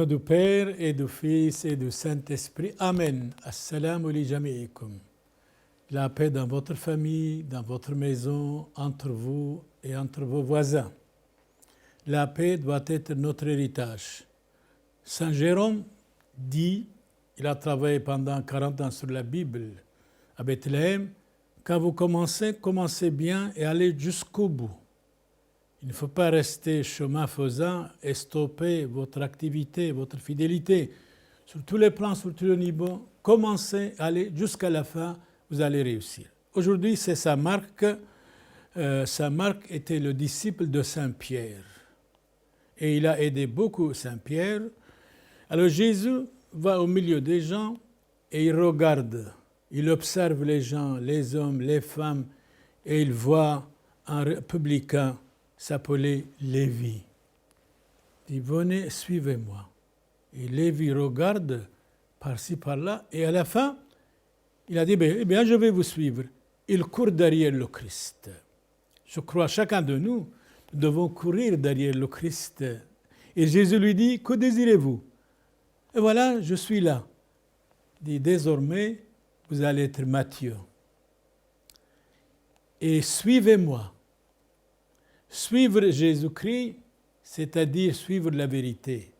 nom du Père et du Fils et du Saint-Esprit. Amen. Assalamu li jami'ikum. La paix dans votre famille, dans votre maison, entre vous et entre vos voisins. La paix doit être notre héritage. Saint Jérôme dit, il a travaillé pendant 40 ans sur la Bible à Bethléem, quand vous commencez bien et allez jusqu'au bout. Il ne faut pas rester chemin faisant et stopper votre activité, votre fidélité. Sur tous les plans, sur tous les niveaux, commencez, allez jusqu'à la fin, vous allez réussir. Aujourd'hui, c'est Saint Marc. Saint Marc était le disciple de Saint Pierre. Et il a aidé beaucoup Saint Pierre. Alors Jésus va au milieu des gens et il regarde. Il observe les gens, les hommes, les femmes, et il voit un publicain s'appelait Lévi. Il dit, venez, suivez-moi. Et Lévi regarde par-ci, par-là, et à la fin, il a dit, eh bien, je vais vous suivre. Il court derrière le Christ. Je crois, chacun de nous, nous devons courir derrière le Christ. Et Jésus lui dit, que désirez-vous? Et voilà, je suis là. Il dit, désormais, vous allez être Matthieu. Et suivez-moi. Suivre Jésus-Christ, c'est-à-dire suivre la vérité.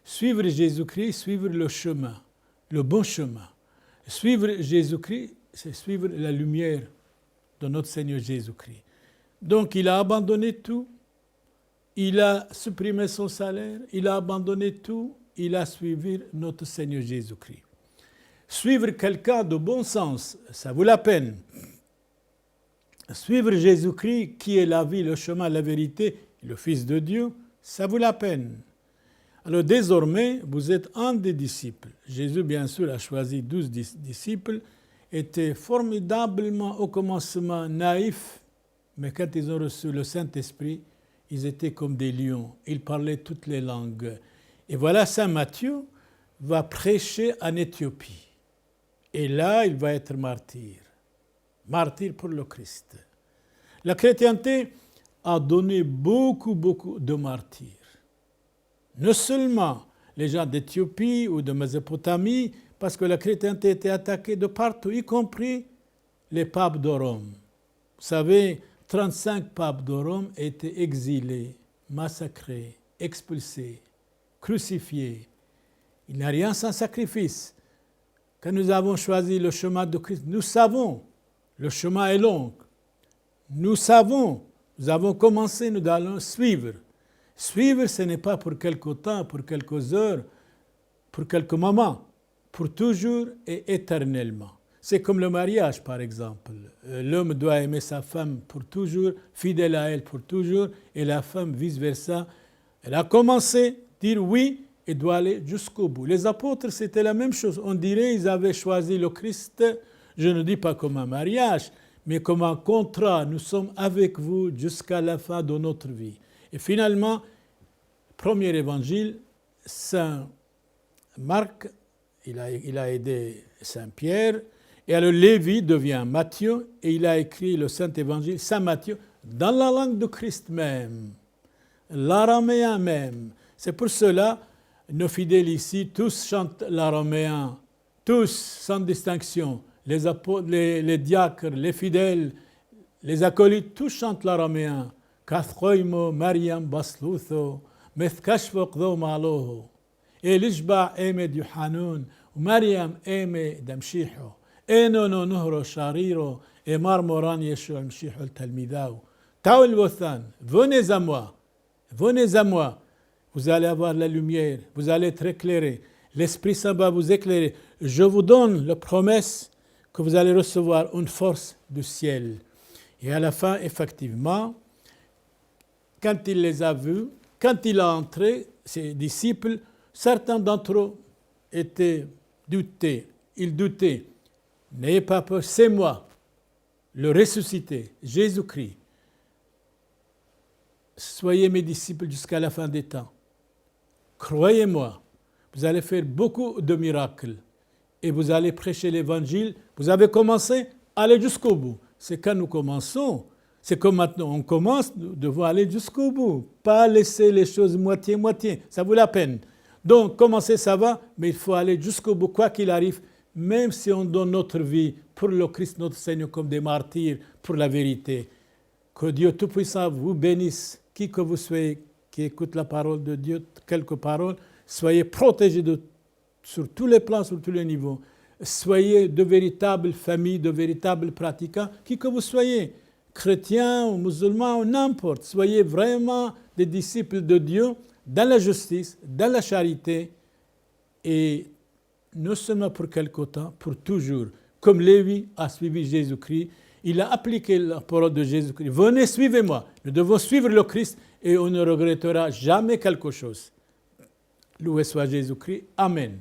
Suivre Jésus-Christ, suivre le chemin, le bon chemin. Suivre Jésus-Christ, c'est suivre la lumière de notre Seigneur Jésus-Christ. Donc il a abandonné tout, il a supprimé son salaire, il a abandonné tout, il a suivi notre Seigneur Jésus-Christ. Suivre quelqu'un de bon sens, ça vaut la peine. Suivre Jésus-Christ, qui est la vie, le chemin, la vérité, le Fils de Dieu, ça vaut la peine. Alors désormais, vous êtes un des disciples. Jésus, bien sûr, a choisi 12 disciples, étaient formidablement au commencement naïfs, mais quand ils ont reçu le Saint-Esprit, ils étaient comme des lions. Ils parlaient toutes les langues. Et voilà, Saint Matthieu va prêcher en Éthiopie. Et là, il va être martyr. Martyr pour le Christ. La chrétienté a donné beaucoup de martyrs. Non seulement les gens d'Éthiopie ou de Mésopotamie, parce que la chrétienté était attaquée de partout, y compris les papes de Rome. Vous savez, 35 papes de Rome étaient exilés, massacrés, expulsés, crucifiés. Il n'y a rien sans sacrifice. Quand nous avons choisi le chemin de Christ, nous savons, le chemin est long. Nous savons, nous avons commencé, nous allons suivre. Suivre, ce n'est pas pour quelque temps, pour quelques heures, pour quelques moments, pour toujours et éternellement. C'est comme le mariage, par exemple. L'homme doit aimer sa femme pour toujours, fidèle à elle pour toujours, et la femme vice-versa. Elle a commencé à dire oui et doit aller jusqu'au bout. Les apôtres, c'était la même chose. On dirait qu'ils avaient choisi le Christ. Je ne dis pas comme un mariage, mais comme un contrat. Nous sommes avec vous jusqu'à la fin de notre vie. Et finalement, premier évangile, Saint Marc, il a aidé Saint Pierre, et alors Lévi devient Matthieu, et il a écrit le Saint Évangile, Saint Matthieu, dans la langue de Christ même, l'araméen même. C'est pour cela, nos fidèles ici, tous chantent l'araméen, tous, sans distinction. Les apôtres, les diacres, les fidèles, les acolytes, tous chantent l'araméen. Kathroimo, Mariam, Baslutho, Methkashvok, Dho Maloho. Et l'Ishba aimé du Hanoun, Mariam aimé d'Amshiho. Et nono nuhro shariro, et marmoran yeshu amshiho al-talmidao. Taoul Wothan, venez à moi, venez à moi. Vous allez avoir la lumière, vous allez être éclairé. L'Esprit Saint va vous éclairer. Je vous donne la promesse que vous allez recevoir une force du ciel. Et à la fin, effectivement, quand il les a vus, quand il a entré, ses disciples, certains d'entre eux étaient doutés. Ils doutaient. N'ayez pas peur, c'est moi, le ressuscité, Jésus-Christ. Soyez mes disciples jusqu'à la fin des temps. Croyez-moi, vous allez faire beaucoup de miracles. Et vous allez prêcher l'évangile. Vous avez commencé, allez jusqu'au bout. C'est quand nous commençons. C'est comme maintenant, on commence, nous devons aller jusqu'au bout. Pas laisser les choses moitié-moitié. Ça vaut la peine. Donc, commencer, ça va, mais il faut aller jusqu'au bout, quoi qu'il arrive, même si on donne notre vie pour le Christ, notre Seigneur, comme des martyrs pour la vérité. Que Dieu Tout-Puissant vous bénisse, qui que vous soyez, qui écoute la parole de Dieu, quelques paroles, soyez protégés sur tous les plans, sur tous les niveaux. Soyez de véritables familles, de véritables pratiquants, qui que vous soyez, chrétiens ou musulmans ou n'importe. Soyez vraiment des disciples de Dieu dans la justice, dans la charité, et non seulement pour quelque temps, pour toujours. Comme Lévi a suivi Jésus-Christ, il a appliqué la parole de Jésus-Christ. Venez, suivez-moi. Nous devons suivre le Christ et on ne regrettera jamais quelque chose. Loué soit Jésus-Christ. Amen.